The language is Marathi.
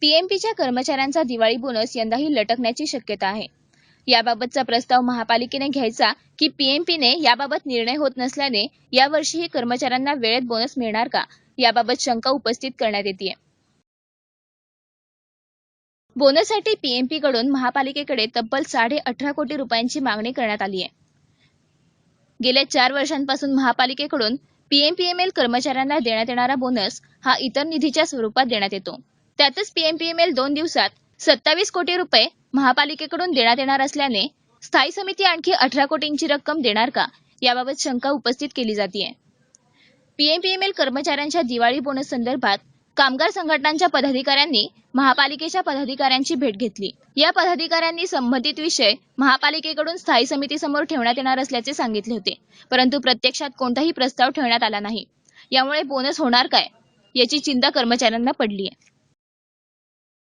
पीएमपीच्या कर्मचाऱ्यांचा दिवाळी बोनस यंदाही लटकण्याची शक्यता आहे. याबाबतचा प्रस्ताव महापालिकेने घ्यायचा की पीएमपीने याबाबत निर्णय होत नसल्याने यावर्षीही कर्मचाऱ्यांना वेळेत बोनस मिळणार का, याबाबत शंका उपस्थित करण्यात येते. बोनससाठी पीएमपीकडून महापालिकेकडे तब्बल 18.5 कोटी रुपयांची मागणी करण्यात आली आहे. गेल्या 4 वर्षांपासून महापालिकेकडून पीएमपीएमएल कर्मचाऱ्यांना देण्यात येणारा बोनस हा इतर निधीच्या स्वरूपात देण्यात येतो. त्यातच पीएमपीएमएल 2 दिवसात 27 कोटी रुपये महापालिकेकडून देण्यात येणार असल्याने स्थायी समिती आणखी 18 कोटींची रक्कम देणार का, याबाबत शंका उपस्थित केली जाते. पीएमपीएमएल कर्मचाऱ्यांच्या दिवाळी बोनस संदर्भात कामगार संघटनांच्या पदाधिकाऱ्यांनी महापालिकेच्या पदाधिकाऱ्यांची भेट घेतली. या पदाधिकाऱ्यांनी संबंधित विषय महापालिकेकडून स्थायी समितीसमोर ठेवण्यात येणार असल्याचे सांगितले होते, परंतु प्रत्यक्षात कोणताही प्रस्ताव ठेवण्यात आला नाही. यामुळे बोनस होणार काय, याची चिंता कर्मचाऱ्यांना पडली आहे.